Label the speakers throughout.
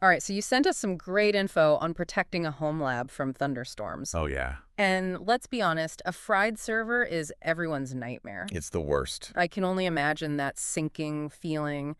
Speaker 1: All right, so you sent us some great info on protecting a home lab from thunderstorms.
Speaker 2: Oh, yeah.
Speaker 1: And let's be honest, a fried server is everyone's nightmare.
Speaker 2: It's the worst.
Speaker 1: I can only imagine that sinking feeling,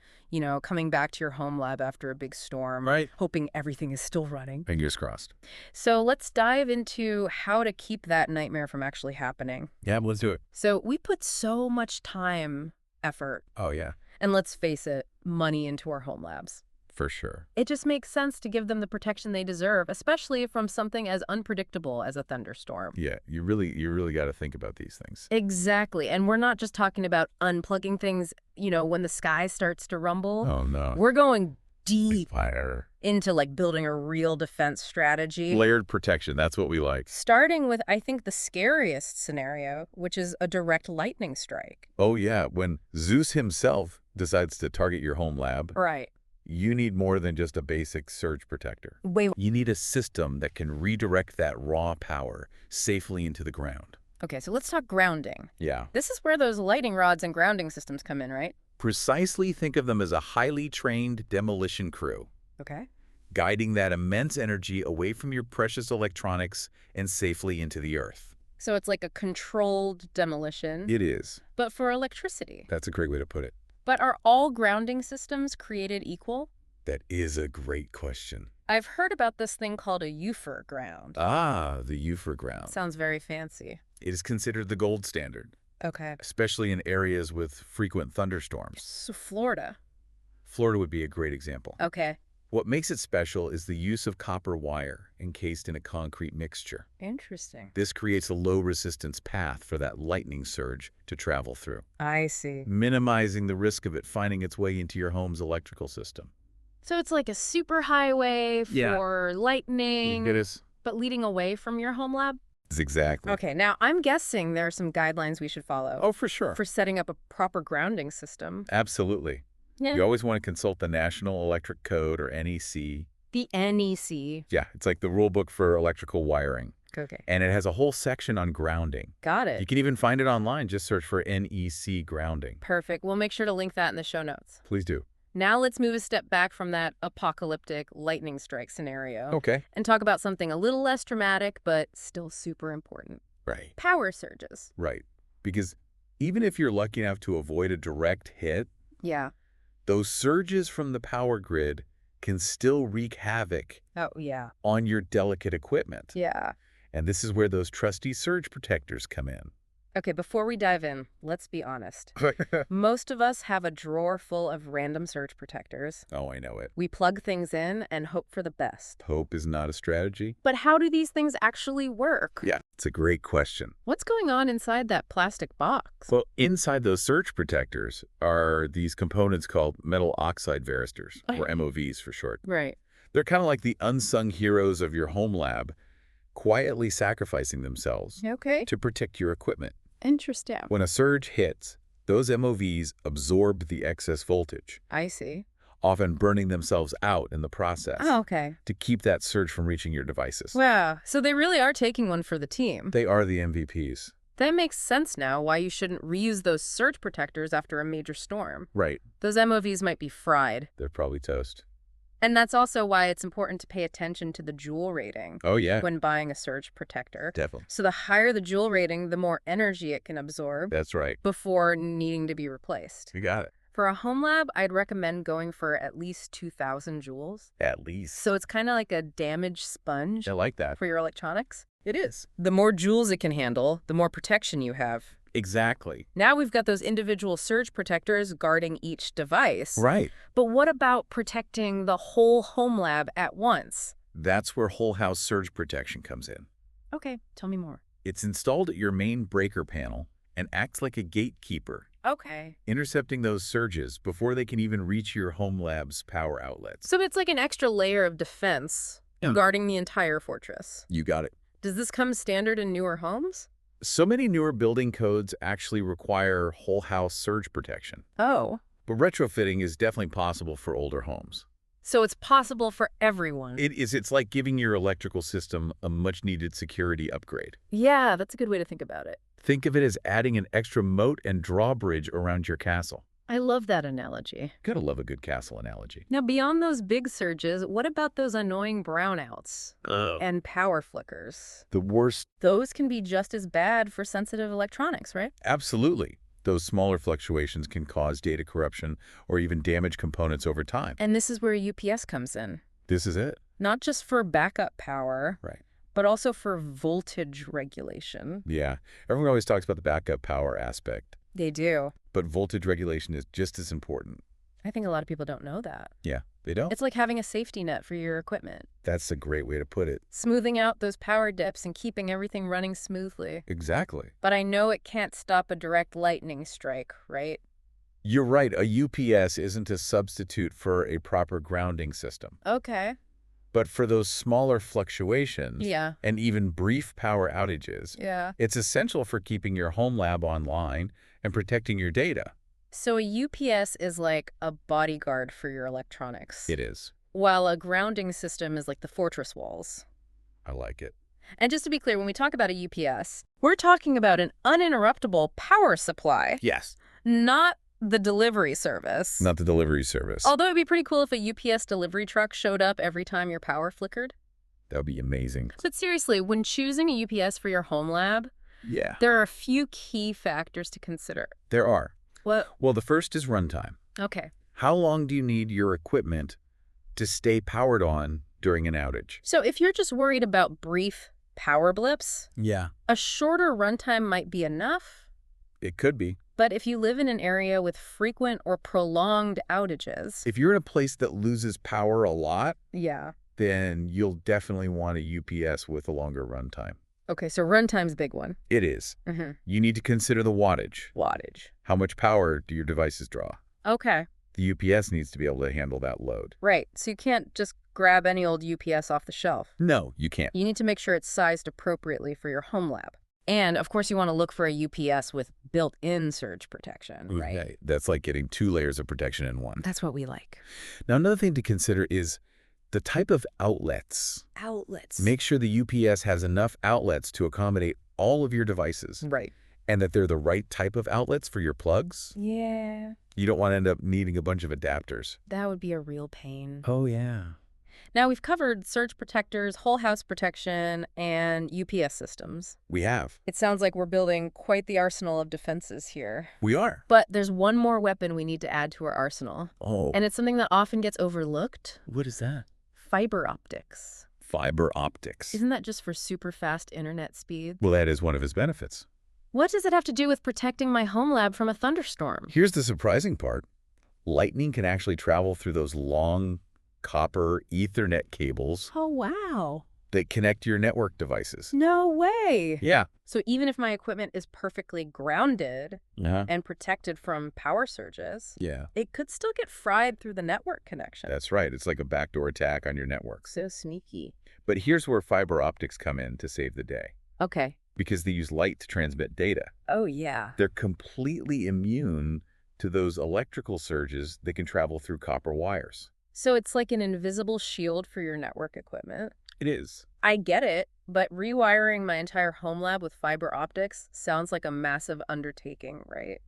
Speaker 1: coming back to your home lab after a big storm,
Speaker 2: Right.
Speaker 1: hoping everything is still running.
Speaker 2: Fingers crossed.
Speaker 1: So let's dive into how to keep that nightmare from actually happening.
Speaker 2: Yeah, let's do it.
Speaker 1: So we put so much time, effort,
Speaker 2: Oh, yeah.
Speaker 1: and let's face it, money into our home labs.
Speaker 2: For sure.
Speaker 1: It just makes sense to give them the protection they deserve, especially from something as unpredictable as a thunderstorm.
Speaker 2: Yeah, you really got to think about these things.
Speaker 1: Exactly. And we're not just talking about unplugging things, when the sky starts to rumble.
Speaker 2: Oh, no.
Speaker 1: We're going deep
Speaker 2: Fire.
Speaker 1: into building a real defense strategy.
Speaker 2: Layered protection. That's what we like.
Speaker 1: Starting with, I think, the scariest scenario, which is a direct lightning strike.
Speaker 2: Oh, yeah. When Zeus himself decides to target your home lab,
Speaker 1: Right.
Speaker 2: you need more than just a basic surge protector.
Speaker 1: Wait.
Speaker 2: You need a system that can redirect that raw power safely into the ground.
Speaker 1: Okay, so let's talk grounding.
Speaker 2: Yeah.
Speaker 1: This is where those lighting rods and grounding systems come in, right?
Speaker 2: Precisely, think of them as a highly trained demolition crew,
Speaker 1: Okay.
Speaker 2: guiding that immense energy away from your precious electronics and safely into the earth.
Speaker 1: So it's like a controlled demolition,
Speaker 2: It is.
Speaker 1: but for electricity.
Speaker 2: That's a great way to put it.
Speaker 1: But are all grounding systems created equal?
Speaker 2: That is a great question.
Speaker 1: I've heard about this thing called a UFER ground.
Speaker 2: Ah, the UFER ground.
Speaker 1: Sounds very fancy.
Speaker 2: It is considered the gold standard,
Speaker 1: Okay.
Speaker 2: especially in areas with frequent thunderstorms.
Speaker 1: So Florida.
Speaker 2: Florida would be a great example.
Speaker 1: Okay.
Speaker 2: What makes it special is the use of copper wire encased in a concrete mixture.
Speaker 1: Interesting.
Speaker 2: This creates a low-resistance path for that lightning surge to travel through,
Speaker 1: I see.
Speaker 2: minimizing the risk of it finding its way into your home's electrical system.
Speaker 1: So it's like a super highway
Speaker 2: Yeah.
Speaker 1: for lightning,
Speaker 2: It is.
Speaker 1: but leading away from your home lab?
Speaker 2: Exactly.
Speaker 1: Okay, now I'm guessing there are some guidelines we should follow
Speaker 2: Oh, for sure.
Speaker 1: for setting up a proper grounding system.
Speaker 2: Absolutely.
Speaker 1: Yeah.
Speaker 2: You always want to consult the National Electric Code, or NEC.
Speaker 1: The NEC.
Speaker 2: Yeah, it's like the rule book for electrical wiring.
Speaker 1: Okay.
Speaker 2: And it has a whole section on grounding.
Speaker 1: Got
Speaker 2: You
Speaker 1: it.
Speaker 2: can even find it online. Just search for NEC grounding.
Speaker 1: Perfect. We'll make sure to link that in the show notes.
Speaker 2: Please do.
Speaker 1: Now let's move a step back from that apocalyptic lightning strike scenario
Speaker 2: Okay.
Speaker 1: and talk about something a little less dramatic, but still super important.
Speaker 2: Right.
Speaker 1: Power surges.
Speaker 2: Right. Because even if you're lucky enough to avoid a direct hit,
Speaker 1: Yeah.
Speaker 2: those surges from the power grid can still wreak havoc
Speaker 1: Oh, yeah.
Speaker 2: on your delicate equipment.
Speaker 1: Yeah.
Speaker 2: And this is where those trusty surge protectors come in.
Speaker 1: Okay, before we dive in, let's be honest. Most of us have a drawer full of random surge protectors.
Speaker 2: Oh, I know it.
Speaker 1: We plug things in and hope for the best.
Speaker 2: Hope is not a strategy.
Speaker 1: But how do these things actually work?
Speaker 2: Yeah, it's a great question.
Speaker 1: What's going on inside that plastic box?
Speaker 2: Well, inside those surge protectors are these components called metal oxide varistors, or MOVs for short.
Speaker 1: Right.
Speaker 2: They're kind of like the unsung heroes of your home lab, quietly sacrificing themselves
Speaker 1: Okay.
Speaker 2: to protect your equipment.
Speaker 1: Interesting.
Speaker 2: When a surge hits, those MOVs absorb the excess voltage,
Speaker 1: I see.
Speaker 2: often burning themselves out in the process
Speaker 1: Oh, okay.
Speaker 2: to keep that surge from reaching your devices.
Speaker 1: Wow. So they really are taking one for the team.
Speaker 2: They are the MVPs.
Speaker 1: That makes sense now why you shouldn't reuse those surge protectors after a major storm.
Speaker 2: Right.
Speaker 1: Those MOVs might be fried.
Speaker 2: They're probably toast.
Speaker 1: And that's also why it's important to pay attention to the joule rating
Speaker 2: Oh, yeah.
Speaker 1: when buying a surge protector.
Speaker 2: Definitely.
Speaker 1: So the higher the joule rating, the more energy it can absorb
Speaker 2: That's right.
Speaker 1: before needing to be replaced.
Speaker 2: You got it.
Speaker 1: For a home lab, I'd recommend going for at least 2,000 joules.
Speaker 2: At least.
Speaker 1: So it's kind of like a damage sponge
Speaker 2: I like that.
Speaker 1: for your electronics.
Speaker 2: It is.
Speaker 1: The more joules it can handle, the more protection you have.
Speaker 2: Exactly.
Speaker 1: Now we've got those individual surge protectors guarding each device.
Speaker 2: Right.
Speaker 1: But what about protecting the whole home lab at once?
Speaker 2: That's where whole house surge protection comes in.
Speaker 1: Okay, tell me more.
Speaker 2: It's installed at your main breaker panel and acts like a gatekeeper,
Speaker 1: Okay.
Speaker 2: intercepting those surges before they can even reach your home lab's power outlets.
Speaker 1: So it's like an extra layer of defense
Speaker 2: Yeah.
Speaker 1: guarding the entire fortress.
Speaker 2: You got it.
Speaker 1: Does this come standard in newer homes?
Speaker 2: So many newer building codes actually require whole house surge protection,
Speaker 1: Oh.
Speaker 2: but retrofitting is definitely possible for older homes.
Speaker 1: So it's possible for everyone.
Speaker 2: It's like giving your electrical system a much-needed security upgrade.
Speaker 1: Yeah, that's a good way to think about it.
Speaker 2: Think of it as adding an extra moat and drawbridge around your castle.
Speaker 1: I love that analogy.
Speaker 2: Gotta love a good castle analogy.
Speaker 1: Now, beyond those big surges, what about those annoying brownouts
Speaker 2: Oh.
Speaker 1: and power flickers?
Speaker 2: The worst.
Speaker 1: Those can be just as bad for sensitive electronics, right?
Speaker 2: Absolutely. Those smaller fluctuations can cause data corruption or even damage components over time.
Speaker 1: And this is where UPS comes in.
Speaker 2: This is it.
Speaker 1: Not just for backup power,
Speaker 2: Right.
Speaker 1: but also for voltage regulation.
Speaker 2: Yeah. Everyone always talks about the backup power aspect,
Speaker 1: They do.
Speaker 2: but voltage regulation is just as important.
Speaker 1: I think a lot of people don't know that.
Speaker 2: Yeah, they don't.
Speaker 1: It's like having a safety net for your equipment,
Speaker 2: That's a great way to put it.
Speaker 1: smoothing out those power dips and keeping everything running smoothly.
Speaker 2: Exactly.
Speaker 1: But I know it can't stop a direct lightning strike, right?
Speaker 2: You're right. A UPS isn't a substitute for a proper grounding system.
Speaker 1: Okay.
Speaker 2: But for those smaller fluctuations
Speaker 1: Yeah.
Speaker 2: and even brief power outages,
Speaker 1: Yeah.
Speaker 2: it's essential for keeping your home lab online and protecting your data.
Speaker 1: So a UPS is like a bodyguard for your electronics,
Speaker 2: It is.
Speaker 1: while a grounding system is like the fortress walls.
Speaker 2: I like it.
Speaker 1: And just to be clear, when we talk about a UPS, we're talking about an uninterruptible power supply,
Speaker 2: Yes.
Speaker 1: not the delivery service.
Speaker 2: Not the delivery service.
Speaker 1: Although it'd be pretty cool if a UPS delivery truck showed up every time your power flickered.
Speaker 2: That would be amazing.
Speaker 1: But seriously, when choosing a UPS for your home lab,
Speaker 2: Yeah.
Speaker 1: there are a few key factors to consider.
Speaker 2: There are.
Speaker 1: What?
Speaker 2: Well, the first is runtime.
Speaker 1: Okay.
Speaker 2: How long do you need your equipment to stay powered on during an outage?
Speaker 1: So if you're just worried about brief power blips,
Speaker 2: Yeah.
Speaker 1: a shorter runtime might be enough.
Speaker 2: It could be.
Speaker 1: But if you live in an area with frequent or prolonged outages,
Speaker 2: If you're in a place that loses power a lot,
Speaker 1: yeah.
Speaker 2: then you'll definitely want a UPS with a longer runtime.
Speaker 1: Okay, so runtime's a big one.
Speaker 2: It is.
Speaker 1: Mm-hmm.
Speaker 2: You need to consider the wattage.
Speaker 1: Wattage.
Speaker 2: How much power do your devices draw?
Speaker 1: Okay,
Speaker 2: The UPS needs to be able to handle that load.
Speaker 1: right. So you can't just grab any old UPS off the shelf.
Speaker 2: No, you can't.
Speaker 1: You need to make sure it's sized appropriately for your home lab. And, of course, you want to look for a UPS with built-in surge protection, right?
Speaker 2: Okay. That's like getting 2 layers of protection in one.
Speaker 1: That's what we like.
Speaker 2: Now, another thing to consider is the type of outlets.
Speaker 1: Outlets.
Speaker 2: Make sure the UPS has enough outlets to accommodate all of your devices
Speaker 1: Right.
Speaker 2: and that they're the right type of outlets for your plugs.
Speaker 1: Yeah.
Speaker 2: You don't want to end up needing a bunch of adapters.
Speaker 1: That would be a real pain.
Speaker 2: Oh, yeah.
Speaker 1: Now, we've covered surge protectors, whole house protection, and UPS systems.
Speaker 2: We have.
Speaker 1: It sounds like we're building quite the arsenal of defenses here.
Speaker 2: We are.
Speaker 1: But there's one more weapon we need to add to our arsenal.
Speaker 2: Oh.
Speaker 1: And it's something that often gets overlooked.
Speaker 2: What is that?
Speaker 1: Fiber optics.
Speaker 2: Fiber optics.
Speaker 1: Isn't that just for super fast internet speed?
Speaker 2: Well, that is one of his benefits.
Speaker 1: What does it have to do with protecting my home lab from a thunderstorm?
Speaker 2: Here's the surprising part. Lightning can actually travel through those long copper Ethernet cables
Speaker 1: Oh, wow.
Speaker 2: that connect your network devices.
Speaker 1: No way.
Speaker 2: Yeah.
Speaker 1: So even if my equipment is perfectly grounded
Speaker 2: Yeah.
Speaker 1: and protected from power surges,
Speaker 2: Yeah.
Speaker 1: it could still get fried through the network connection.
Speaker 2: That's right. It's like a backdoor attack on your networks.
Speaker 1: So sneaky.
Speaker 2: But here's where fiber optics come in to save the day,
Speaker 1: Okay.
Speaker 2: because they use light to transmit data.
Speaker 1: Oh, yeah.
Speaker 2: They're completely immune to those electrical surges that can travel through copper wires.
Speaker 1: So it's like an invisible shield for your network equipment.
Speaker 2: It is.
Speaker 1: I get it, but rewiring my entire home lab with fiber optics sounds like a massive undertaking, right?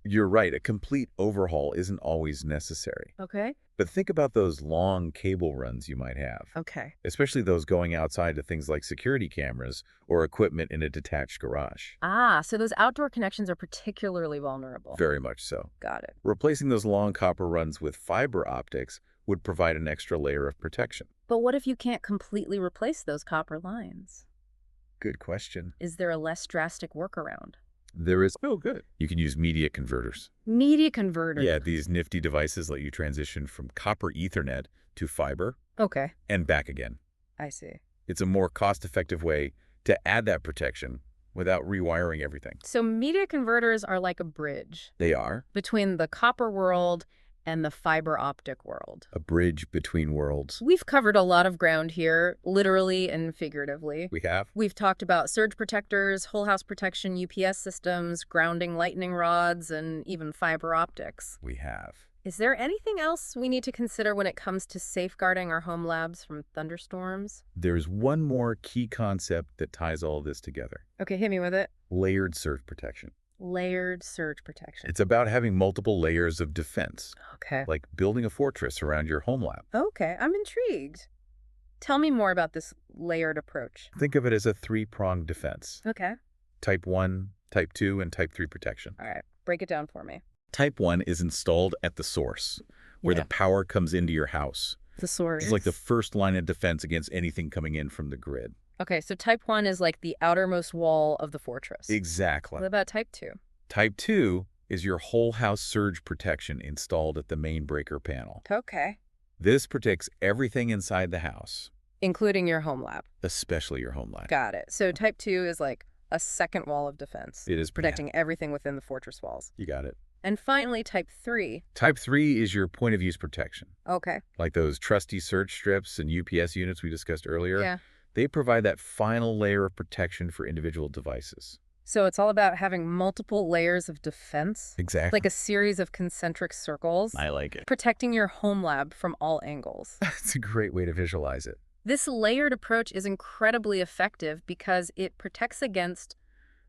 Speaker 2: You're right. A complete overhaul isn't always necessary.
Speaker 1: Okay.
Speaker 2: But think about those long cable runs you might have,
Speaker 1: Okay.
Speaker 2: especially those going outside to things like security cameras or equipment in a detached garage.
Speaker 1: Ah, so those outdoor connections are particularly vulnerable.
Speaker 2: Very much so.
Speaker 1: Got it.
Speaker 2: Replacing those long copper runs with fiber optics would provide an extra layer of protection.
Speaker 1: But what if you can't completely replace those copper lines?
Speaker 2: Good question.
Speaker 1: Is there a less drastic workaround?
Speaker 2: There is. Oh, good. You can use media converters.
Speaker 1: Media converter.
Speaker 2: Yeah, these nifty devices let you transition from copper Ethernet to fiber
Speaker 1: Okay.
Speaker 2: and back again.
Speaker 1: I see.
Speaker 2: It's a more cost-effective way to add that protection without rewiring everything.
Speaker 1: So media converters are like a bridge
Speaker 2: They are
Speaker 1: between the copper world and the fiber optic world.
Speaker 2: a bridge between worlds.
Speaker 1: We've covered a lot of ground here, literally and figuratively.
Speaker 2: We have.
Speaker 1: We've talked about surge protectors, whole house protection, UPS systems, grounding lightning rods, and even fiber optics.
Speaker 2: We have.
Speaker 1: Is there anything else we need to consider when it comes to safeguarding our home labs from thunderstorms?
Speaker 2: There's one more key concept that ties all this together.
Speaker 1: Okay, hit me with it.
Speaker 2: Layered surge protection.
Speaker 1: Layered surge protection.
Speaker 2: It's about having multiple layers of defense,
Speaker 1: Okay.
Speaker 2: like building a fortress around your home lab.
Speaker 1: Okay, I'm intrigued. Tell me more about this layered approach.
Speaker 2: Think of it as a three-pronged defense.
Speaker 1: Okay.
Speaker 2: Type 1, Type 2, and Type 3 protection.
Speaker 1: All right. Break it down for me.
Speaker 2: Type 1 is installed at the source, where
Speaker 1: Yeah.
Speaker 2: the power comes into your house.
Speaker 1: The source.
Speaker 2: It's like the first line of defense against anything coming in from the grid.
Speaker 1: Okay, so type 1 is like the outermost wall of the fortress.
Speaker 2: Exactly.
Speaker 1: What about type 2?
Speaker 2: Type 2 is your whole house surge protection installed at the main breaker panel.
Speaker 1: Okay.
Speaker 2: This protects everything inside the house,
Speaker 1: Including your home lab.
Speaker 2: especially your home lab.
Speaker 1: Got it. So type 2 is like a second wall of defense.
Speaker 2: It is
Speaker 1: protecting everything within the fortress walls.
Speaker 2: You got it.
Speaker 1: And finally, type 3.
Speaker 2: Type 3 is your point of use protection,
Speaker 1: Okay.
Speaker 2: like those trusty surge strips and UPS units we discussed earlier.
Speaker 1: Yeah.
Speaker 2: They provide that final layer of protection for individual devices.
Speaker 1: So it's all about having multiple layers of defense,
Speaker 2: Exactly.
Speaker 1: like a series of concentric circles,
Speaker 2: I like it.
Speaker 1: protecting your home lab from all angles.
Speaker 2: It's a great way to visualize it.
Speaker 1: This layered approach is incredibly effective because it protects against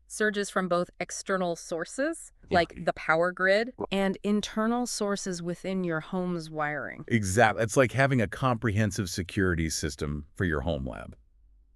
Speaker 1: surges from both external sources, like the power grid, and internal sources within your home's wiring.
Speaker 2: Exactly. It's like having a comprehensive security system for your home lab.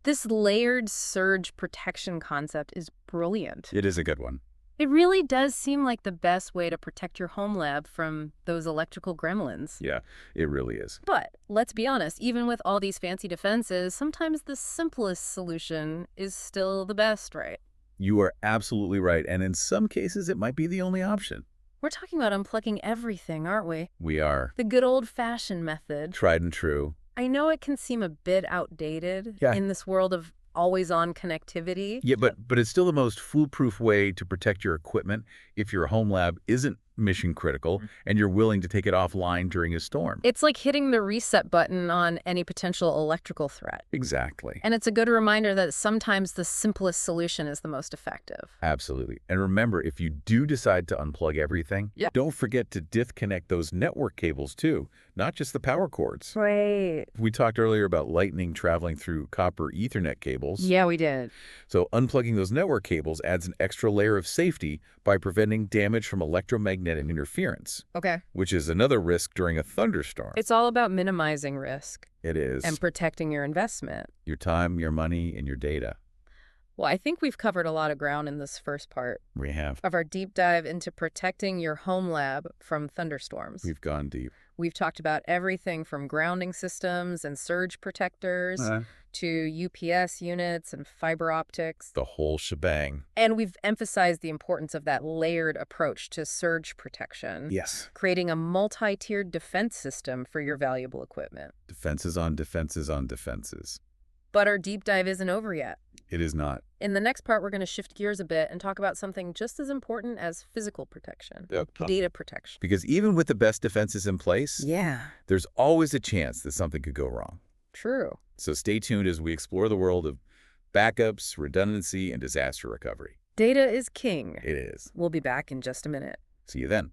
Speaker 1: This layered surge protection concept is brilliant.
Speaker 2: It is a good one.
Speaker 1: It really does seem like the best way to protect your home lab from those electrical gremlins.
Speaker 2: Yeah, it really is.
Speaker 1: But let's be honest, even with all these fancy defenses, sometimes the simplest solution is still the best, right?
Speaker 2: You are absolutely right. And in some cases, it might be the only option.
Speaker 1: We're talking about unplugging everything, aren't we?
Speaker 2: We are.
Speaker 1: The good old-fashioned method.
Speaker 2: Tried and true.
Speaker 1: I know it can seem a bit outdated in this world of always-on connectivity.
Speaker 2: Yeah, but it's still the most foolproof way to protect your equipment if your home lab isn't mission critical and you're willing to take it offline during a storm.
Speaker 1: It's like hitting the reset button on any potential electrical threat.
Speaker 2: Exactly.
Speaker 1: And it's a good reminder that sometimes the simplest solution is the most effective.
Speaker 2: Absolutely. And remember, if you do decide to unplug everything, don't forget to disconnect those network cables too, not just the power cords.
Speaker 1: Right.
Speaker 2: We talked earlier about lightning traveling through copper Ethernet cables.
Speaker 1: Yeah, we did.
Speaker 2: So unplugging those network cables adds an extra layer of safety by preventing damage from electromagnetic interference,
Speaker 1: Okay.
Speaker 2: which is another risk during a thunderstorm.
Speaker 1: It's all about minimizing risk
Speaker 2: It is.
Speaker 1: and protecting your investment.
Speaker 2: Your time, your money, and your data.
Speaker 1: Well, I think we've covered a lot of ground in this first part
Speaker 2: We have.
Speaker 1: of our deep dive into protecting your home lab from thunderstorms.
Speaker 2: We've gone deep.
Speaker 1: We've talked about everything from grounding systems and surge protectors to UPS units and fiber optics.
Speaker 2: The whole shebang.
Speaker 1: And we've emphasized the importance of that layered approach to surge protection,
Speaker 2: Yes.
Speaker 1: creating a multi-tiered defense system for your valuable equipment.
Speaker 2: Defenses on defenses on defenses.
Speaker 1: But our deep dive isn't over yet.
Speaker 2: It is not.
Speaker 1: In the next part, we're going to shift gears a bit and talk about something just as important as physical protection, data protection.
Speaker 2: Because even with the best defenses in place,
Speaker 1: Yeah,
Speaker 2: there's always a chance that something could go wrong.
Speaker 1: true.
Speaker 2: So stay tuned as we explore the world of backups, redundancy, and disaster recovery.
Speaker 1: Data is king.
Speaker 2: It is.
Speaker 1: We'll be back in just a minute.
Speaker 2: See you then.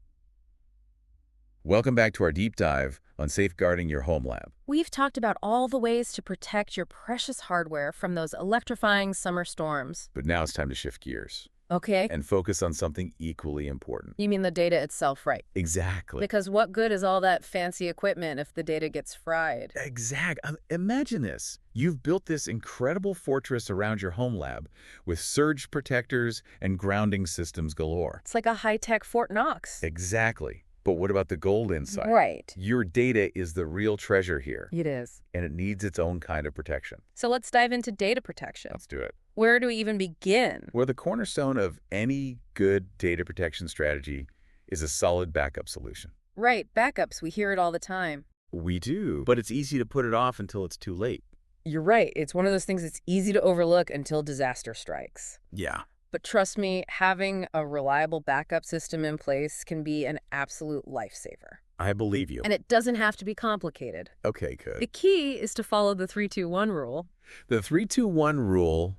Speaker 2: Welcome back to our deep dive on safeguarding your home lab.
Speaker 1: We've talked about all the ways to protect your precious hardware from those electrifying summer storms.
Speaker 2: But now it's time to shift gears
Speaker 1: Okay.
Speaker 2: and focus on something equally important.
Speaker 1: You mean the data itself, right?
Speaker 2: Exactly.
Speaker 1: Because what good is all that fancy equipment if the data gets fried?
Speaker 2: Exactly. Imagine this. You've built this incredible fortress around your home lab with surge protectors and grounding systems galore.
Speaker 1: It's like a high-tech Fort Knox.
Speaker 2: Exactly. But what about the gold inside?
Speaker 1: Right.
Speaker 2: Your data is the real treasure here,
Speaker 1: It is.
Speaker 2: and it needs its own kind of protection.
Speaker 1: So let's dive into data protection.
Speaker 2: Let's do it.
Speaker 1: Where do we even begin?
Speaker 2: Well, the cornerstone of any good data protection strategy is a solid backup solution.
Speaker 1: Right, backups. We hear it all the time.
Speaker 2: We do, but it's easy to put it off until it's too late.
Speaker 1: You're right. It's one of those things that's easy to overlook until disaster strikes.
Speaker 2: Yeah.
Speaker 1: But trust me, having a reliable backup system in place can be an absolute lifesaver.
Speaker 2: I believe you.
Speaker 1: And it doesn't have to be complicated.
Speaker 2: Okay,
Speaker 1: The
Speaker 2: good.
Speaker 1: key is to follow the 3-2-1 rule.
Speaker 2: The 3-2-1 rule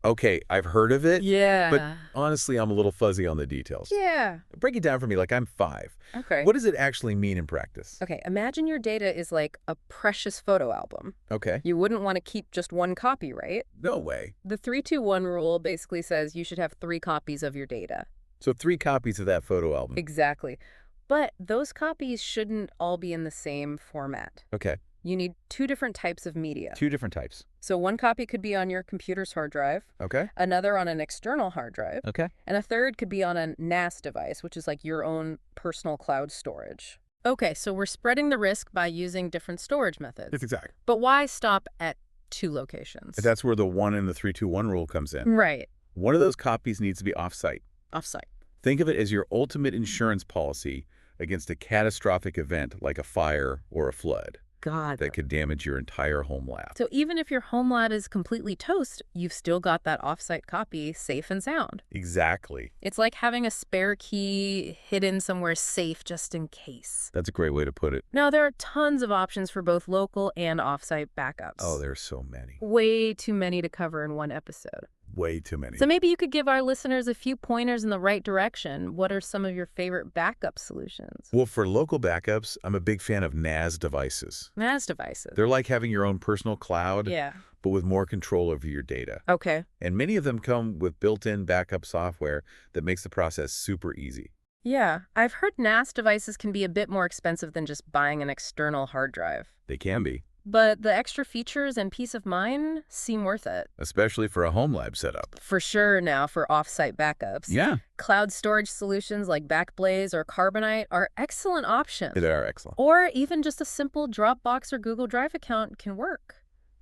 Speaker 2: Okay, I've heard of it, but
Speaker 1: Yeah.
Speaker 2: honestly, I'm a little fuzzy on the details.
Speaker 1: Yeah.
Speaker 2: Break it down for me like I'm 5.
Speaker 1: Okay.
Speaker 2: What does it actually mean in practice?
Speaker 1: Okay, imagine your data is like a precious photo album.
Speaker 2: Okay.
Speaker 1: You wouldn't want to keep just one copy, right?
Speaker 2: No way.
Speaker 1: The 3-2-1 rule basically says you should have 3 copies of your data.
Speaker 2: So 3 copies of that photo album.
Speaker 1: Exactly. But those copies shouldn't all be in the same format.
Speaker 2: Okay.
Speaker 1: You need 2 different types of media.
Speaker 2: 2 different types.
Speaker 1: So one copy could be on your computer's hard drive,
Speaker 2: Okay.
Speaker 1: another on an external hard drive,
Speaker 2: Okay.
Speaker 1: and a third could be on a NAS device, which is like your own personal cloud storage. Okay, so we're spreading the risk by using different storage methods.
Speaker 2: That's exact.
Speaker 1: But why stop at 2 locations?
Speaker 2: That's where the 1 and the 3-2-1 rule comes in.
Speaker 1: Right.
Speaker 2: One of those copies needs to be offsite.
Speaker 1: Offsite.
Speaker 2: Think of it as your ultimate insurance policy against a catastrophic event like a fire or a flood
Speaker 1: God.
Speaker 2: that could damage your entire home lab.
Speaker 1: So even if your home lab is completely toast, you've still got that offsite copy safe and sound.
Speaker 2: Exactly.
Speaker 1: It's like having a spare key hidden somewhere safe just in case.
Speaker 2: That's a great way to put it.
Speaker 1: Now, there are tons of options for both local and offsite backups.
Speaker 2: Oh, there's so many.
Speaker 1: Way too many to cover in one episode.
Speaker 2: Way too many.
Speaker 1: So maybe you could give our listeners a few pointers in the right direction. What are some of your favorite backup solutions?
Speaker 2: Well, for local backups, I'm a big fan of NAS devices.
Speaker 1: NAS devices.
Speaker 2: They're like having your own personal cloud,
Speaker 1: Yeah.
Speaker 2: but with more control over your data.
Speaker 1: Okay.
Speaker 2: And many of them come with built-in backup software that makes the process super easy.
Speaker 1: Yeah. I've heard NAS devices can be a bit more expensive than just buying an external hard drive.
Speaker 2: They can be,
Speaker 1: But the extra features and peace of mind seem worth it.
Speaker 2: especially for a home lab setup.
Speaker 1: For sure now for off-site backups.
Speaker 2: Yeah,
Speaker 1: Cloud storage solutions like Backblaze or Carbonite are excellent options.
Speaker 2: they are excellent.
Speaker 1: Or even just a simple Dropbox or Google Drive account can work.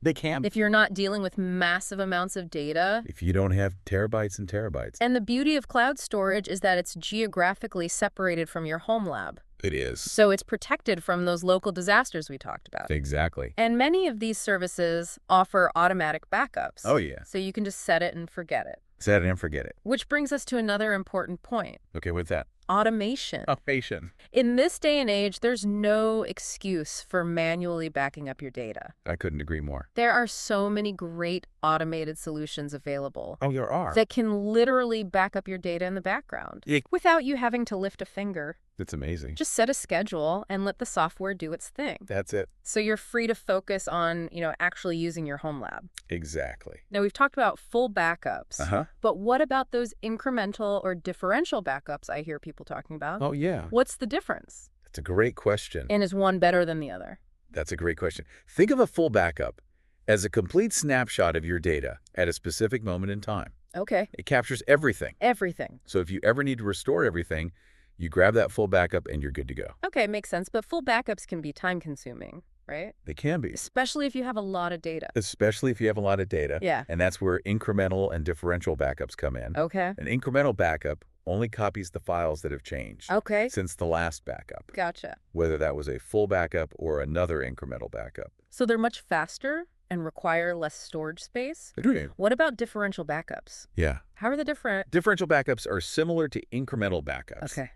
Speaker 2: They can.
Speaker 1: If you're not dealing with massive amounts of data.
Speaker 2: If you don't have terabytes and terabytes.
Speaker 1: And the beauty of cloud storage is that it's geographically separated from your home lab.
Speaker 2: It is.
Speaker 1: So it's protected from those local disasters we talked about.
Speaker 2: Exactly.
Speaker 1: And many of these services offer automatic backups.
Speaker 2: Oh, yeah.
Speaker 1: So you can just set it and forget it.
Speaker 2: Set it and forget it.
Speaker 1: Which brings us to another important point.
Speaker 2: Okay, what's that?
Speaker 1: Automation.
Speaker 2: Automation.
Speaker 1: In this day and age, there's no excuse for manually backing up your data.
Speaker 2: I couldn't agree more.
Speaker 1: There are so many great automated solutions available
Speaker 2: Oh, there are.
Speaker 1: that can literally back up your data in the background without you having to lift a finger.
Speaker 2: That's amazing.
Speaker 1: Just set a schedule and let the software do its thing.
Speaker 2: That's it.
Speaker 1: So you're free to focus on, actually using your home lab.
Speaker 2: Exactly.
Speaker 1: Now, we've talked about full backups,
Speaker 2: Uh-huh.
Speaker 1: but what about those incremental or differential backups I hear people talking about?
Speaker 2: Oh, yeah.
Speaker 1: What's the difference?
Speaker 2: That's a great question.
Speaker 1: And is one better than the other?
Speaker 2: That's a great question. Think of a full backup as a complete snapshot of your data at a specific moment in time.
Speaker 1: Okay.
Speaker 2: It captures everything.
Speaker 1: Everything.
Speaker 2: So if you ever need to restore everything, you grab that full backup and you're good to go.
Speaker 1: Okay, makes sense. But full backups can be time-consuming, right?
Speaker 2: They can be.
Speaker 1: Especially if you have a lot of data.
Speaker 2: Especially if you have a lot of data.
Speaker 1: Yeah.
Speaker 2: And that's where incremental and differential backups come in.
Speaker 1: Okay.
Speaker 2: An incremental backup only copies the files that have changed
Speaker 1: Okay.
Speaker 2: since the last backup,
Speaker 1: Gotcha.
Speaker 2: whether that was a full backup or another incremental backup.
Speaker 1: So they're much faster and require less storage space?
Speaker 2: Agreed.
Speaker 1: What about differential backups?
Speaker 2: Yeah.
Speaker 1: How are they different?
Speaker 2: Differential backups are similar to incremental backups,
Speaker 1: Okay.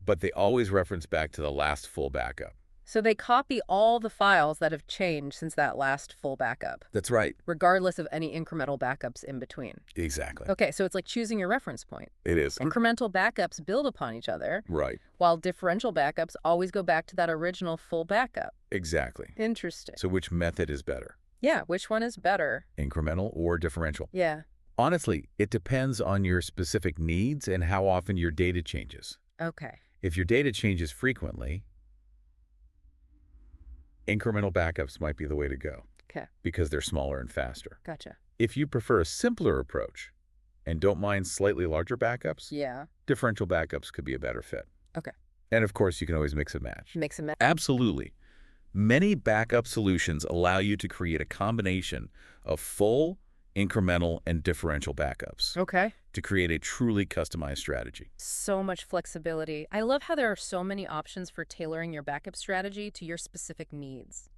Speaker 2: but they always reference back to the last full backup.
Speaker 1: So they copy all the files that have changed since that last full backup,
Speaker 2: That's right.
Speaker 1: regardless of any incremental backups in between.
Speaker 2: Exactly.
Speaker 1: Okay, so it's like choosing your reference point.
Speaker 2: It is.
Speaker 1: Incremental backups build upon each other,
Speaker 2: Right.
Speaker 1: while differential backups always go back to that original full backup.
Speaker 2: Exactly.
Speaker 1: Interesting.
Speaker 2: So which method is better?
Speaker 1: Yeah, which one is better?
Speaker 2: Incremental or differential?
Speaker 1: Yeah.
Speaker 2: Honestly, it depends on your specific needs and how often your data changes.
Speaker 1: Okay.
Speaker 2: If your data changes frequently, incremental backups might be the way to go
Speaker 1: Okay.
Speaker 2: because they're smaller and faster.
Speaker 1: Gotcha.
Speaker 2: If you prefer a simpler approach and don't mind slightly larger backups,
Speaker 1: Yeah.
Speaker 2: differential backups could be a better fit.
Speaker 1: Okay.
Speaker 2: And of course, you can always mix and match.
Speaker 1: Mix and match.
Speaker 2: Absolutely. Many backup solutions allow you to create a combination of full, incremental, and differential backups
Speaker 1: Okay.
Speaker 2: to create a truly customized strategy.
Speaker 1: So much flexibility. I love how there are so many options for tailoring your backup strategy to your specific needs.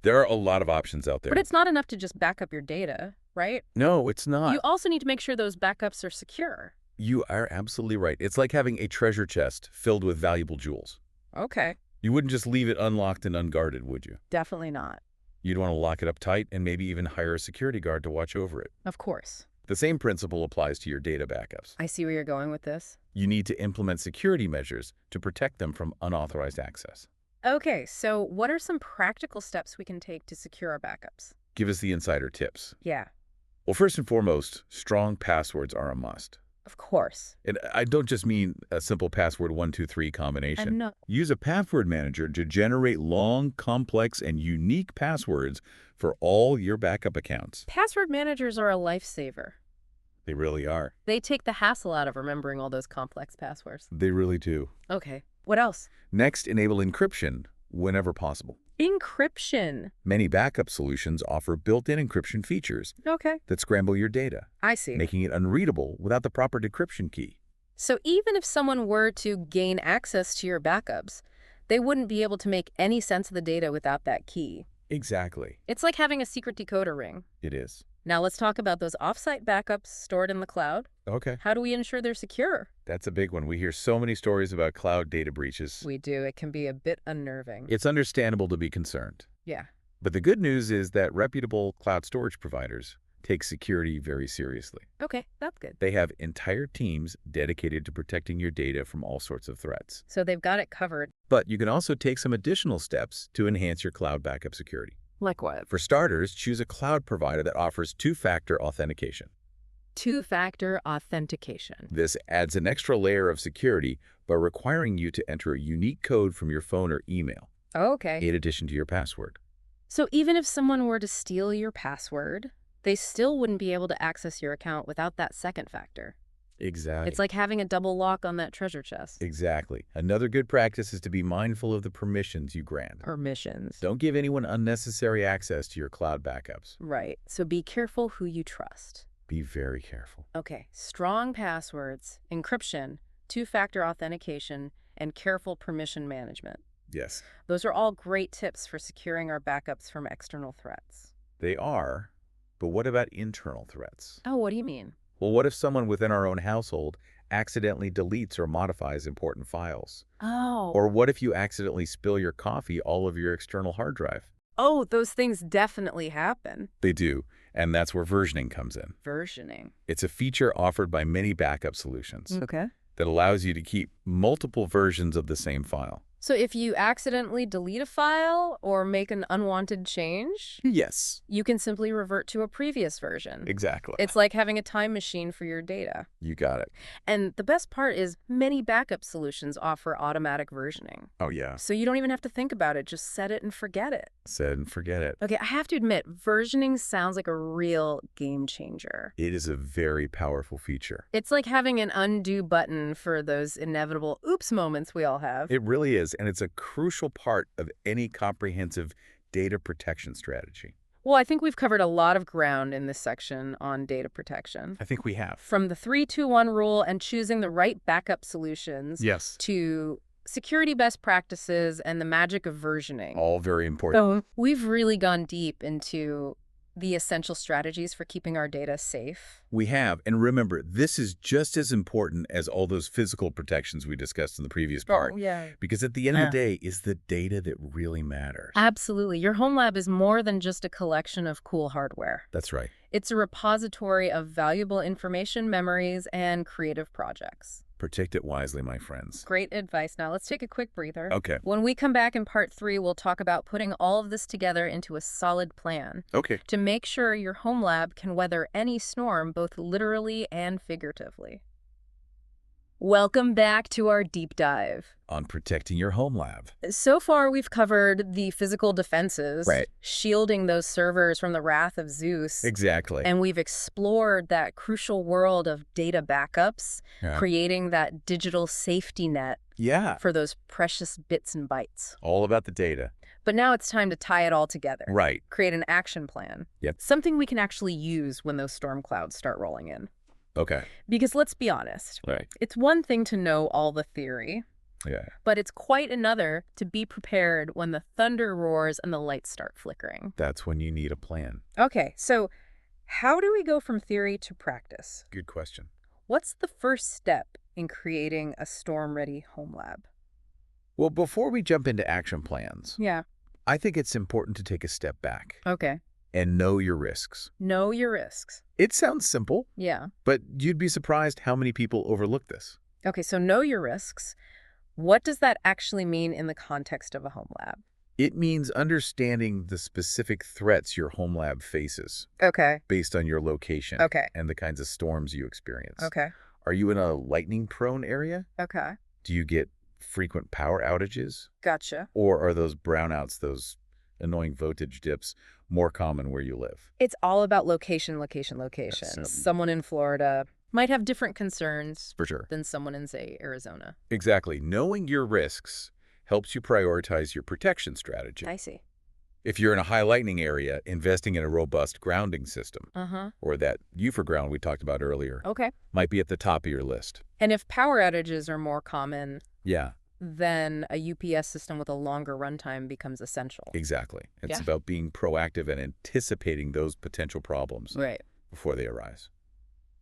Speaker 2: There are a lot of options out there.
Speaker 1: But it's not enough to just back up your data, right?
Speaker 2: No, it's not.
Speaker 1: You also need to make sure those backups are secure.
Speaker 2: You are absolutely right. It's like having a treasure chest filled with valuable jewels.
Speaker 1: Okay.
Speaker 2: You wouldn't just leave it unlocked and unguarded, would you?
Speaker 1: Definitely not.
Speaker 2: You'd want to lock it up tight and maybe even hire a security guard to watch over it.
Speaker 1: Of course.
Speaker 2: The same principle applies to your data backups.
Speaker 1: I see where you're going with this.
Speaker 2: You need to implement security measures to protect them from unauthorized access.
Speaker 1: Okay, so what are some practical steps we can take to secure our backups?
Speaker 2: Give us the insider tips.
Speaker 1: Yeah,
Speaker 2: Well, first and foremost, strong passwords are a must.
Speaker 1: of course.
Speaker 2: And I don't just mean a simple password 123 combination.
Speaker 1: And no,
Speaker 2: Use a password manager to generate long, complex, and unique passwords for all your backup accounts.
Speaker 1: password managers are a lifesaver.
Speaker 2: They really are.
Speaker 1: They take the hassle out of remembering all those complex passwords.
Speaker 2: They really do.
Speaker 1: Okay, what else?
Speaker 2: Next, enable encryption whenever possible.
Speaker 1: Encryption.
Speaker 2: Many backup solutions offer built-in encryption features
Speaker 1: Okay,
Speaker 2: that scramble your data,
Speaker 1: I see.
Speaker 2: making it unreadable without the proper decryption key.
Speaker 1: So even if someone were to gain access to your backups, they wouldn't be able to make any sense of the data without that key.
Speaker 2: Exactly.
Speaker 1: It's like having a secret decoder ring.
Speaker 2: It is.
Speaker 1: Now let's talk about those offsite backups stored in the cloud.
Speaker 2: Okay.
Speaker 1: How do we ensure they're secure?
Speaker 2: That's a big one. We hear so many stories about cloud data breaches.
Speaker 1: We do. It can be a bit unnerving.
Speaker 2: It's understandable to be concerned.
Speaker 1: Yeah.
Speaker 2: But the good news is that reputable cloud storage providers take security very seriously.
Speaker 1: Okay, that's good.
Speaker 2: They have entire teams dedicated to protecting your data from all sorts of threats.
Speaker 1: So they've got it covered.
Speaker 2: But you can also take some additional steps to enhance your cloud backup security.
Speaker 1: Like what?
Speaker 2: For starters, choose a cloud provider that offers two-factor authentication.
Speaker 1: Two-factor authentication.
Speaker 2: This adds an extra layer of security by requiring you to enter a unique code from your phone or email,
Speaker 1: Okay.
Speaker 2: in addition to your password.
Speaker 1: So even if someone were to steal your password, they still wouldn't be able to access your account without that second factor.
Speaker 2: Exactly.
Speaker 1: It's like having a double lock on that treasure chest.
Speaker 2: Exactly. Another good practice is to be mindful of the permissions you grant.
Speaker 1: Permissions.
Speaker 2: Don't give anyone unnecessary access to your cloud backups.
Speaker 1: Right. So be careful who you trust.
Speaker 2: Be very careful.
Speaker 1: Okay. Strong passwords, encryption, two-factor authentication, and careful permission management.
Speaker 2: Yes,
Speaker 1: Those are all great tips for securing our backups from external threats.
Speaker 2: they are. But what about internal threats?
Speaker 1: Oh, what do you mean?
Speaker 2: Well, what if someone within our own household accidentally deletes or modifies important files?
Speaker 1: Oh.
Speaker 2: Or what if you accidentally spill your coffee all over your external hard drive?
Speaker 1: Oh, those things definitely happen.
Speaker 2: They do, and that's where versioning comes in.
Speaker 1: Versioning.
Speaker 2: It's a feature offered by many backup solutions
Speaker 1: Okay.
Speaker 2: that allows you to keep multiple versions of the same file.
Speaker 1: So if you accidentally delete a file or make an unwanted change,
Speaker 2: Yes,
Speaker 1: you can simply revert to a previous version.
Speaker 2: exactly.
Speaker 1: It's like having a time machine for your data.
Speaker 2: You got it.
Speaker 1: And the best part is many backup solutions offer automatic versioning.
Speaker 2: Oh, yeah.
Speaker 1: So you don't even have to think about it. Just set it and forget it.
Speaker 2: Said and forget it.
Speaker 1: Okay, I have to admit, versioning sounds like a real game changer.
Speaker 2: It is a very powerful feature.
Speaker 1: It's like having an undo button for those inevitable oops moments we all have.
Speaker 2: It really is, and it's a crucial part of any comprehensive data protection strategy.
Speaker 1: Well, I think we've covered a lot of ground in this section on data protection.
Speaker 2: I think we have.
Speaker 1: From the 3-2-1 rule and choosing the right backup solutions
Speaker 2: Yes.
Speaker 1: to security best practices and the magic of versioning.
Speaker 2: All very important.
Speaker 1: So we've really gone deep into the essential strategies for keeping our data safe.
Speaker 2: We have. And remember, this is just as important as all those physical protections we discussed in the previous part.
Speaker 1: Yeah.
Speaker 2: Because at the end of the day, it's the data that really matters.
Speaker 1: Absolutely. Your home lab is more than just a collection of cool hardware.
Speaker 2: That's right.
Speaker 1: It's a repository of valuable information, memories, and creative projects.
Speaker 2: Protect it wisely, my friends.
Speaker 1: Great advice. Now let's take a quick breather.
Speaker 2: Okay.
Speaker 1: When we come back in part 3, we'll talk about putting all of this together into a solid plan
Speaker 2: Okay.
Speaker 1: to make sure your home lab can weather any storm, both literally and figuratively. Welcome back to our deep dive.
Speaker 2: On protecting your home lab.
Speaker 1: So far, we've covered the physical defenses,
Speaker 2: Right.
Speaker 1: shielding those servers from the wrath of Zeus.
Speaker 2: Exactly.
Speaker 1: And we've explored that crucial world of data backups,
Speaker 2: Yeah.
Speaker 1: creating that digital safety net
Speaker 2: Yeah.
Speaker 1: for those precious bits and bytes.
Speaker 2: All about the data.
Speaker 1: But now it's time to tie it all together.
Speaker 2: Right.
Speaker 1: Create an action plan.
Speaker 2: Yep.
Speaker 1: Something we can actually use when those storm clouds start rolling in.
Speaker 2: Okay.
Speaker 1: Because let's be honest,
Speaker 2: Right.
Speaker 1: it's one thing to know all the theory,
Speaker 2: Yeah.
Speaker 1: but it's quite another to be prepared when the thunder roars and the lights start flickering.
Speaker 2: That's when you need a plan.
Speaker 1: Okay, so how do we go from theory to practice?
Speaker 2: Good question.
Speaker 1: What's the first step in creating a storm-ready home lab?
Speaker 2: Well, before we jump into action plans,
Speaker 1: Yeah.
Speaker 2: I think it's important to take a step back
Speaker 1: Okay.
Speaker 2: and know your risks.
Speaker 1: Know your risks.
Speaker 2: It sounds simple,
Speaker 1: Yeah.
Speaker 2: but you'd be surprised how many people overlook this.
Speaker 1: Okay, so know your risks. What does that actually mean in the context of a home lab?
Speaker 2: It means understanding the specific threats your home lab faces
Speaker 1: Okay.
Speaker 2: based on your location
Speaker 1: Okay.
Speaker 2: and the kinds of storms you experience.
Speaker 1: Okay.
Speaker 2: Are you in a lightning-prone area?
Speaker 1: Okay.
Speaker 2: Do you get frequent power outages?
Speaker 1: Gotcha.
Speaker 2: Or are those brownouts, those annoying voltage dips, more common where you live?
Speaker 1: It's all about location, location, location.
Speaker 2: Yes.
Speaker 1: Someone in Florida might have different concerns
Speaker 2: For sure.
Speaker 1: than someone in, say, Arizona.
Speaker 2: Exactly. Knowing your risks helps you prioritize your protection strategy.
Speaker 1: I see.
Speaker 2: If you're in a high lightning area, investing in a robust grounding system,
Speaker 1: Uh-huh.
Speaker 2: or that U-for-ground we talked about earlier,
Speaker 1: Okay.
Speaker 2: might be at the top of your list.
Speaker 1: And if power outages are more common,
Speaker 2: Yeah,
Speaker 1: then a UPS system with a longer runtime becomes essential.
Speaker 2: exactly. It's
Speaker 1: Yeah.
Speaker 2: about being proactive and anticipating those potential problems
Speaker 1: Right.
Speaker 2: before they arise.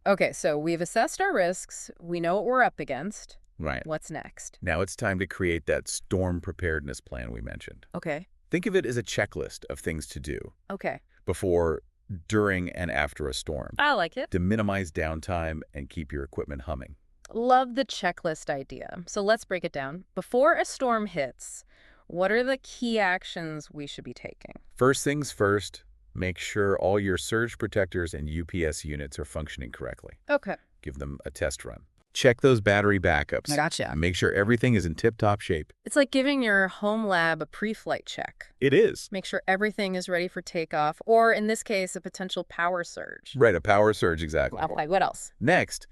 Speaker 1: Okay, so we've assessed our risks. We know what we're up against.
Speaker 2: Right.
Speaker 1: What's next?
Speaker 2: Now it's time to create that storm preparedness plan we mentioned.
Speaker 1: Okay.
Speaker 2: Think of it as a checklist of things to do
Speaker 1: Okay.
Speaker 2: before, during, and after a storm
Speaker 1: I like it.
Speaker 2: to minimize downtime and keep your equipment humming.
Speaker 1: Love the checklist idea. So let's break it down. Before a storm hits, what are the key actions we should be taking?
Speaker 2: First things first, make sure all your surge protectors and UPS units are functioning correctly.
Speaker 1: Okay.
Speaker 2: Give them a test run. Check those battery backups.
Speaker 1: Gotcha.
Speaker 2: Make sure everything is in tip-top shape.
Speaker 1: It's like giving your home lab a pre-flight check.
Speaker 2: It is.
Speaker 1: Make sure everything is ready for takeoff, or in this case, a potential power surge.
Speaker 2: Right, a power surge, exactly.
Speaker 1: Okay, what else?
Speaker 2: Next,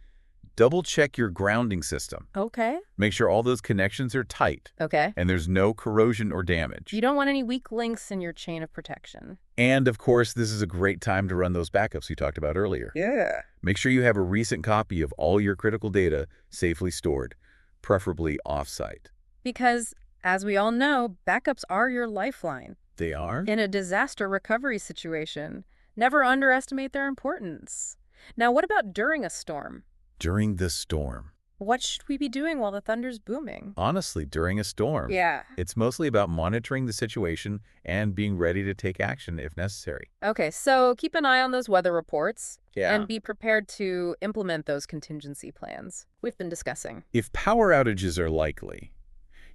Speaker 2: double-check your grounding system.
Speaker 1: Okay.
Speaker 2: Make sure all those connections are tight
Speaker 1: Okay.
Speaker 2: and there's no corrosion or damage.
Speaker 1: You don't want any weak links in your chain of protection.
Speaker 2: And, of course, this is a great time to run those backups we talked about earlier.
Speaker 1: Yeah.
Speaker 2: Make sure you have a recent copy of all your critical data safely stored, preferably off-site.
Speaker 1: Because, as we all know, backups are your lifeline.
Speaker 2: They are?
Speaker 1: In a disaster recovery situation, never underestimate their importance. Now, what about during a storm?
Speaker 2: During the storm.
Speaker 1: What should we be doing while the thunder's booming?
Speaker 2: Honestly, during a storm.
Speaker 1: Yeah.
Speaker 2: It's mostly about monitoring the situation and being ready to take action if necessary.
Speaker 1: Okay, so keep an eye on those weather reports
Speaker 2: Yeah.
Speaker 1: and be prepared to implement those contingency plans we've been discussing.
Speaker 2: If power outages are likely,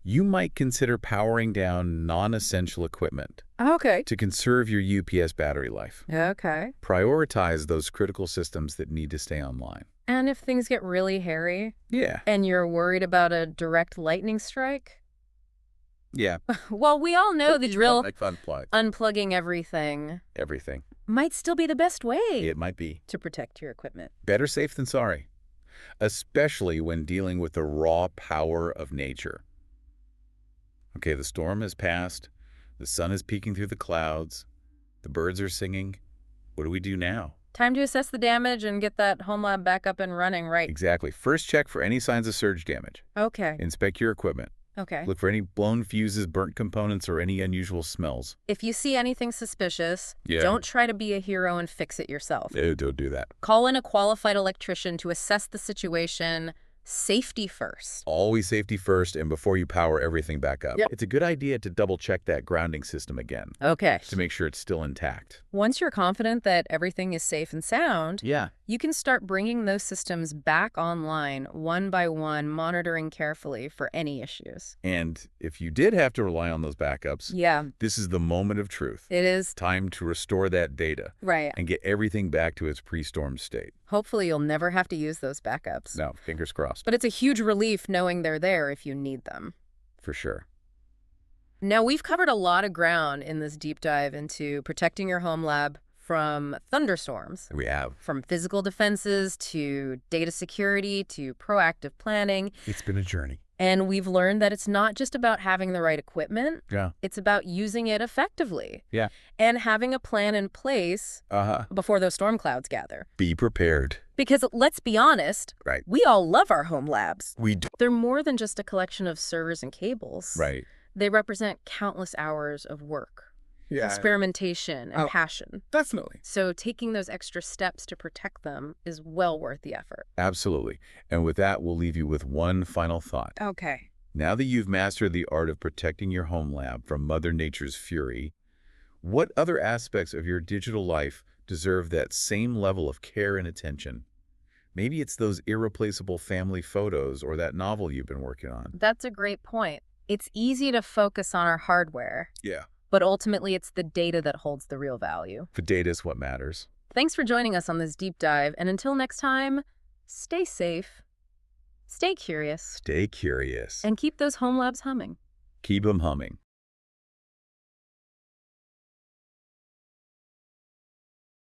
Speaker 2: you might consider powering down non-essential equipment
Speaker 1: Okay.
Speaker 2: to conserve your UPS battery life.
Speaker 1: Okay.
Speaker 2: Prioritize those critical systems that need to stay online.
Speaker 1: And if things get really hairy
Speaker 2: Yeah.
Speaker 1: and you're worried about a direct lightning strike,
Speaker 2: Yeah.
Speaker 1: well, we all know the drill.
Speaker 2: Like fun plug.
Speaker 1: Unplugging everything
Speaker 2: Everything.
Speaker 1: might still be the best way
Speaker 2: It might be.
Speaker 1: to protect your equipment.
Speaker 2: Better safe than sorry. Especially when dealing with the raw power of nature. Okay, the storm has passed. The sun is peeking through the clouds. The birds are singing. What do we do now?
Speaker 1: Time to assess the damage and get that home lab back up and running, right?
Speaker 2: Exactly. First, check for any signs of surge damage.
Speaker 1: Okay.
Speaker 2: Inspect your equipment.
Speaker 1: Okay.
Speaker 2: Look for any blown fuses, burnt components, or any unusual smells.
Speaker 1: If you see anything suspicious,
Speaker 2: Yeah.
Speaker 1: don't try to be a hero and fix it yourself.
Speaker 2: Ew, don't do that.
Speaker 1: Call in a qualified electrician to assess the situation. Safety first.
Speaker 2: Always safety first and before you power everything back up.
Speaker 1: Yep.
Speaker 2: It's a good idea to double check that grounding system again
Speaker 1: Okay.
Speaker 2: to make sure it's still intact.
Speaker 1: Once you're confident that everything is safe and sound,
Speaker 2: Yeah.
Speaker 1: you can start bringing those systems back online one by one, monitoring carefully for any issues.
Speaker 2: And if you did have to rely on those backups,
Speaker 1: Yeah,
Speaker 2: this is the moment of truth.
Speaker 1: it is.
Speaker 2: Time to restore that data
Speaker 1: Right.
Speaker 2: and get everything back to its pre-storm state.
Speaker 1: Hopefully you'll never have to use those backups.
Speaker 2: No, fingers crossed.
Speaker 1: But it's a huge relief knowing they're there if you need them.
Speaker 2: For sure.
Speaker 1: Now, we've covered a lot of ground in this deep dive into protecting your home lab from thunderstorms,
Speaker 2: We have.
Speaker 1: from physical defenses to data security to proactive planning.
Speaker 2: It's been a journey.
Speaker 1: And we've learned that it's not just about having the right equipment,
Speaker 2: Yeah.
Speaker 1: it's about using it effectively.
Speaker 2: Yeah.
Speaker 1: And having a plan in place
Speaker 2: Uh-huh.
Speaker 1: before those storm clouds gather.
Speaker 2: Be prepared.
Speaker 1: Because let's be honest,
Speaker 2: Right.
Speaker 1: we all love our home labs.
Speaker 2: We do.
Speaker 1: They're more than just a collection of servers and cables.
Speaker 2: Right.
Speaker 1: They represent countless hours of work, experimentation, and passion.
Speaker 2: Definitely.
Speaker 1: So taking those extra steps to protect them is well worth the effort.
Speaker 2: Absolutely. And with that, we'll leave you with one final thought.
Speaker 1: Okay.
Speaker 2: Now that you've mastered the art of protecting your home lab from Mother Nature's fury, what other aspects of your digital life deserve that same level of care and attention? Maybe it's those irreplaceable family photos or that novel you've been working on.
Speaker 1: That's a great point. It's easy to focus on our hardware,
Speaker 2: Yeah.
Speaker 1: but ultimately it's the data that holds the real value.
Speaker 2: The data is what matters.
Speaker 1: Thanks for joining us on this deep dive, and until next time, stay safe, stay curious,
Speaker 2: Stay curious.
Speaker 1: and keep those home labs humming.
Speaker 2: Keep 'em humming.